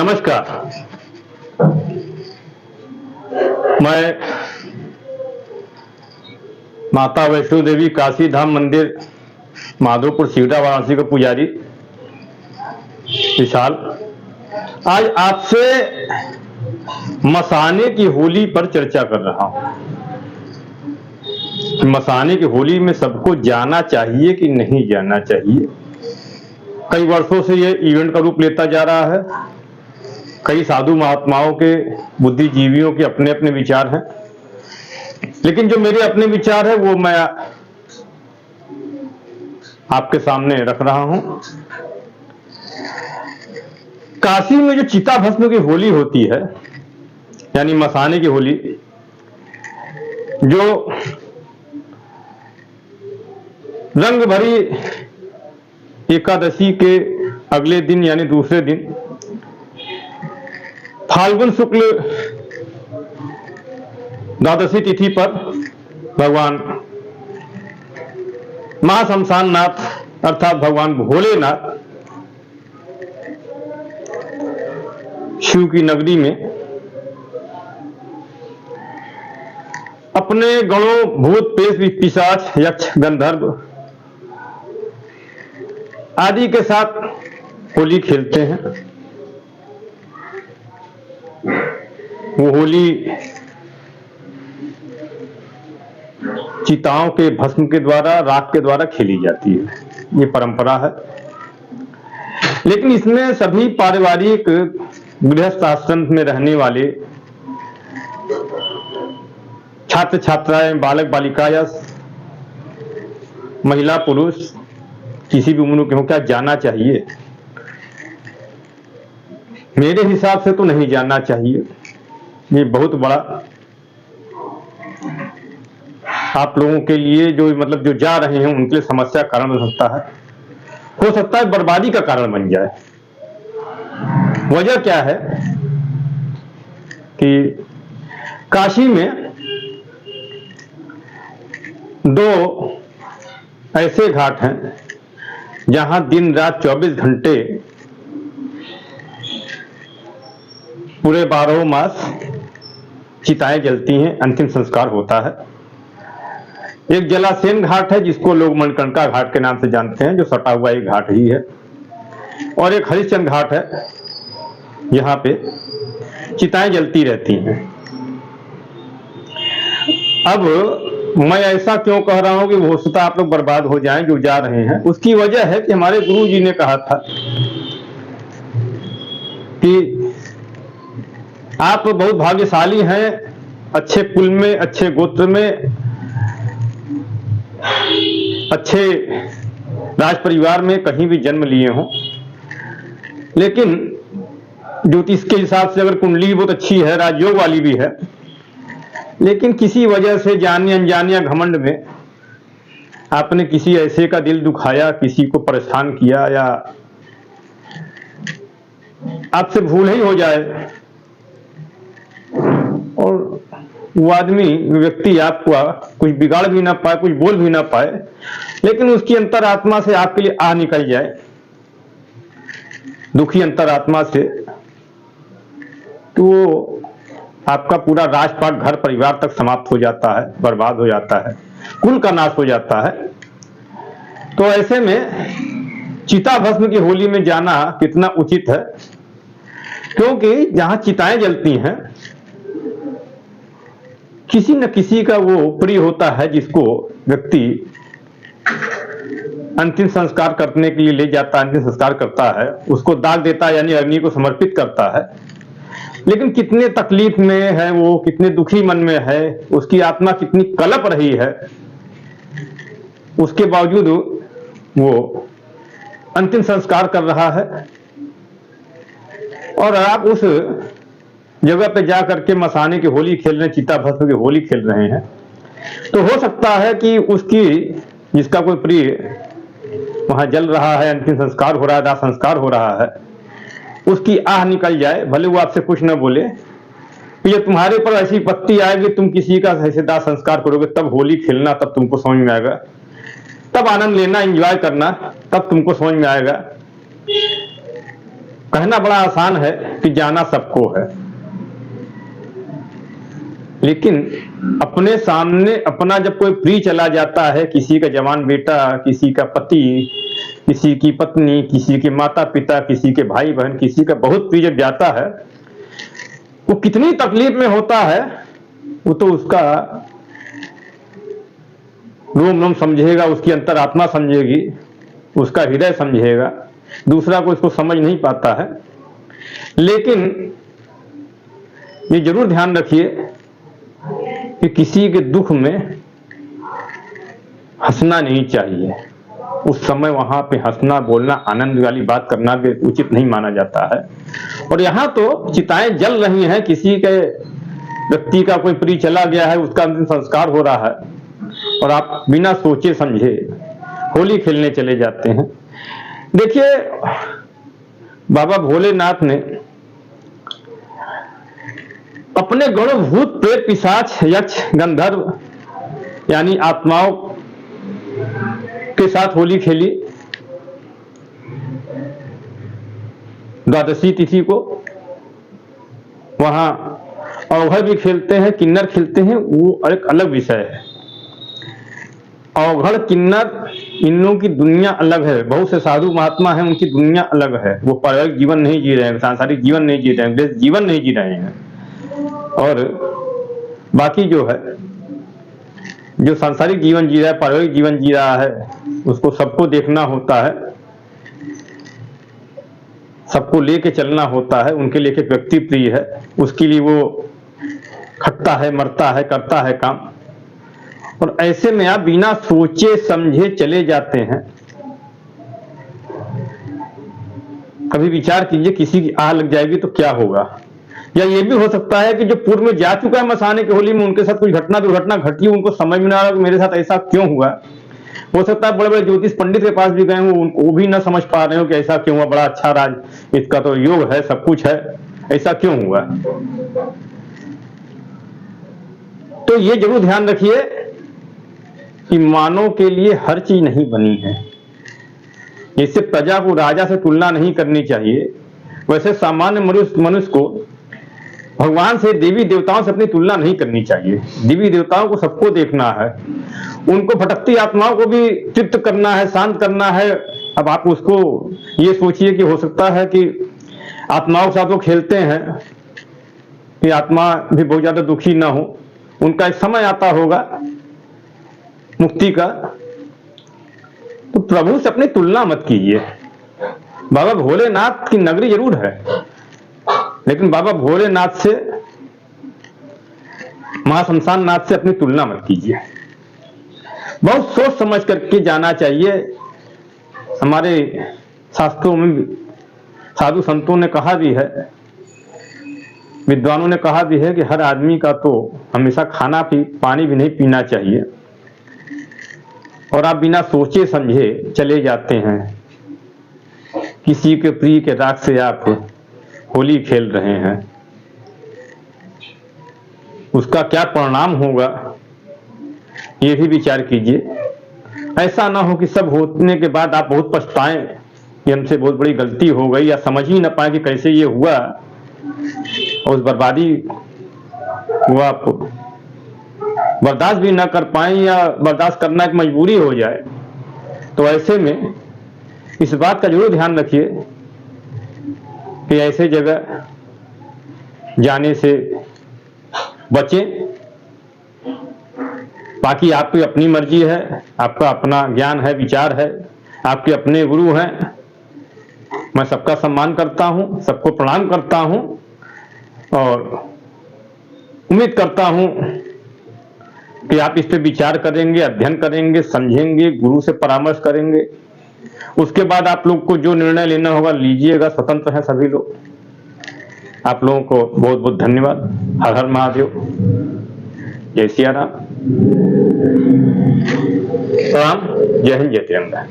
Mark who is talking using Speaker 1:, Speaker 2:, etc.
Speaker 1: नमस्कार। मैं माता वैष्णो देवी काशी धाम मंदिर माधोपुर सीवटा वाराणसी का पुजारी विशाल आज आपसे मसाने की होली पर चर्चा कर रहा हूं। मसाने की होली में सबको जाना चाहिए कि नहीं जाना चाहिए। कई वर्षों से यह इवेंट का रूप लेता जा रहा है। कई साधु महात्माओं के, बुद्धिजीवियों के अपने अपने विचार हैं, लेकिन जो मेरे अपने विचार है वो मैं आपके सामने रख रहा हूं। काशी में जो चिता भस्म की होली होती है, यानी मसाने की होली, जो रंग भरी एकादशी के अगले दिन यानी दूसरे दिन फाल्गुन शुक्ल द्वादशी तिथि पर भगवान महाशमशान नाथ अर्थात भगवान भोलेनाथ शिव की नगरी में अपने गणों, भूत, प्रेत, पिशाच, यक्ष, गंधर्व आदि के साथ होली खेलते हैं। वो होली चिताओं के भस्म के द्वारा, राख के द्वारा खेली जाती है। ये परंपरा है। लेकिन इसमें सभी पारिवारिक गृहस्थ आश्रम में रहने वाले छात्र छात्राएं, बालक बालिका या महिला पुरुष किसी भी उम्र के हो, क्या जाना चाहिए? मेरे हिसाब से तो नहीं जाना चाहिए। ये बहुत बड़ा आप लोगों के लिए जो जो जा रहे हैं उनके लिए समस्या का कारण बन सकता है। हो सकता है बर्बादी का कारण बन जाए। वजह क्या है कि काशी में दो ऐसे घाट हैं जहां दिन रात 24 घंटे पूरे 12 मास चिताएं जलती हैं, अंतिम संस्कार होता है। एक जलासेन घाट है जिसको लोग मणिकर्णिका घाट के नाम से जानते हैं, जो सटा हुआ एक घाट ही है, और एक हरिश्चंद्र घाट है, यहाँ पे चिताएं जलती रहती हैं। अब मैं ऐसा क्यों कह रहा हूं कि हो सकता आप लोग बर्बाद हो जाएं जो जा रहे हैं? उसकी वजह है कि हमारे गुरु जी ने कहा था कि आप बहुत भाग्यशाली हैं, अच्छे कुल में, अच्छे गोत्र में, अच्छे राज परिवार में कहीं भी जन्म लिए हों, लेकिन ज्योतिष के हिसाब से अगर कुंडली बहुत अच्छी है, राजयोग वाली भी है, लेकिन किसी वजह से जाने अनजाने या घमंड में आपने किसी ऐसे का दिल दुखाया, किसी को परेशान किया, या आपसे भूल ही हो जाए और वो आदमी, व्यक्ति आपका कुछ बिगाड़ भी ना पाए, कुछ बोल भी ना पाए, लेकिन उसकी अंतरात्मा से आपके लिए आ निकल जाए, दुखी अंतरात्मा से, तो आपका पूरा राजपाट, घर परिवार तक समाप्त हो जाता है, बर्बाद हो जाता है, कुल का नाश हो जाता है। तो ऐसे में चिता भस्म की होली में जाना कितना उचित है, क्योंकि जहां चिताएं जलती हैं किसी न किसी का वो प्रिय होता है जिसको व्यक्ति अंतिम संस्कार करने के लिए ले जाता है, अंतिम संस्कार करता है, उसको दाग देता है, यानी अग्नि को समर्पित करता है। लेकिन कितने तकलीफ में है वो, कितने दुखी मन में है, उसकी आत्मा कितनी कलप रही है, उसके बावजूद वो अंतिम संस्कार कर रहा है, और आप उस जगह पे जा करके मसाने की होली खेल रहे हैं, चिता भस्म की होली खेल रहे हैं। तो हो सकता है कि उसकी, जिसका कोई प्रिय वहां जल रहा है, अंतिम संस्कार हो रहा है, दाह संस्कार हो रहा है, उसकी आह निकल जाए, भले वो आपसे कुछ न बोले। ये तुम्हारे पर ऐसी पत्ती आएगी, तुम किसी का ऐसे दाह संस्कार करोगे, तब होली खेलना, तब तुमको समझ में आएगा, तब आनंद लेना, एंजॉय करना, तब तुमको समझ में आएगा। कहना बड़ा आसान है कि जाना सबको है, लेकिन अपने सामने अपना जब कोई प्रिय चला जाता है, किसी का जवान बेटा, किसी का पति, किसी की पत्नी, किसी के माता पिता, किसी के भाई बहन, किसी का बहुत प्रिय जब जाता है, वो कितनी तकलीफ में होता है, वो तो उसका रोम रोम समझेगा, उसकी अंतरात्मा समझेगी, उसका हृदय समझेगा, दूसरा कोई इसको समझ नहीं पाता है। लेकिन ये जरूर ध्यान रखिए कि किसी के दुख में हंसना नहीं चाहिए। उस समय वहां पे हंसना, बोलना, आनंद वाली बात करना भी उचित नहीं माना जाता है। और यहाँ तो चिताएं जल रही हैं, किसी के व्यक्ति का कोई प्रिय चला गया है, उसका अंतिम संस्कार हो रहा है, और आप बिना सोचे समझे होली खेलने चले जाते हैं। देखिए, बाबा भोलेनाथ ने अपने गणों, भूत, प्रेत, पिशाच, यक्ष, गंधर्व यानी आत्माओं के साथ होली खेली। द्वादशी तिथि को वहां अवघड़ भी खेलते हैं, किन्नर खेलते हैं, वो एक अलग विषय है। अवघड़, किन्नर, इन लोगों की दुनिया अलग है। बहुत से साधु महात्मा हैं, उनकी दुनिया अलग है। वो पारिवारिक जीवन नहीं जी रहे हैं, सांसारिक जीवन नहीं जी रहे हैं, जीवन नहीं जी रहे हैं। और बाकी जो है, जो सांसारिक जीवन जी रहा है, पारिवारिक जीवन जी रहा है, उसको सबको देखना होता है, सबको लेके चलना होता है, उनके लेके व्यक्ति प्रिय है, उसके लिए वो खटता है, मरता है, करता है काम। और ऐसे में आप बिना सोचे समझे चले जाते हैं। कभी विचार कीजिए, किसी की आह लग जाएगी तो क्या होगा। या ये भी हो सकता है कि जो पूर्व में जा चुका है मसाने की होली में, उनके साथ कोई घटना दुर्घटना घटी, उनको समझ में ना आ रहा कि मेरे साथ ऐसा क्यों हुआ। हो सकता है बड़े बड़े ज्योतिष पंडित के पास भी गए हो, वो भी ना समझ पा रहे हो कि ऐसा क्यों हुआ, बड़ा अच्छा राज, इसका तो योग है, सब कुछ है, ऐसा क्यों हुआ। तो ये जरूर ध्यान रखिए कि मानव के लिए हर चीज नहीं बनी है। इससे प्रजा को राजा से तुलना नहीं करनी चाहिए। वैसे सामान्य मनुष्य को भगवान से, देवी देवताओं से अपनी तुलना नहीं करनी चाहिए। देवी देवताओं को सबको देखना है, उनको भटकती आत्माओं को भी तृप्त करना है, शांत करना है। अब आप उसको ये सोचिए कि हो सकता है कि आत्माओं के साथ वो खेलते हैं कि आत्मा भी बहुत ज्यादा दुखी ना हो, उनका एक समय आता होगा मुक्ति का। तो प्रभु से अपनी तुलना मत कीजिए। बाबा भोलेनाथ की नगरी जरूर है, लेकिन बाबा भोलेनाथ से, महाशमशान नाथ से अपनी तुलना मत कीजिए। बहुत सोच समझ करके जाना चाहिए। हमारे शास्त्रों में साधु संतों ने कहा भी है, विद्वानों ने कहा भी है कि हर आदमी का तो हमेशा खाना पानी भी नहीं पीना चाहिए। और आप बिना सोचे समझे चले जाते हैं, किसी के प्रिय के राग से आप होली खेल रहे हैं, उसका क्या परिणाम होगा ये भी विचार कीजिए। ऐसा ना हो कि सब होने के बाद आप बहुत पछताएं कि हमसे बहुत बड़ी गलती हो गई, या समझ ही ना पाए कि कैसे ये हुआ, और उस बर्बादी हुआ आप बर्दाश्त भी ना कर पाए, या बर्दाश्त करना एक मजबूरी हो जाए। तो ऐसे में इस बात का जरूर ध्यान रखिए कि ऐसे जगह जाने से बचें। बाकी आपकी अपनी मर्जी है, आपका अपना ज्ञान है, विचार है, आपके अपने गुरु हैं। मैं सबका सम्मान करता हूं, सबको प्रणाम करता हूं, और उम्मीद करता हूं कि आप इस पे विचार करेंगे, अध्ययन करेंगे, समझेंगे, गुरु से परामर्श करेंगे। उसके बाद आप लोग को जो निर्णय लेना होगा लीजिएगा, स्वतंत्र हैं सभी लोग। आप लोगों को बहुत बहुत धन्यवाद। हर हर महादेव, जय सिया राम, प्रणाम, जय हिंद, जय तिरंगा।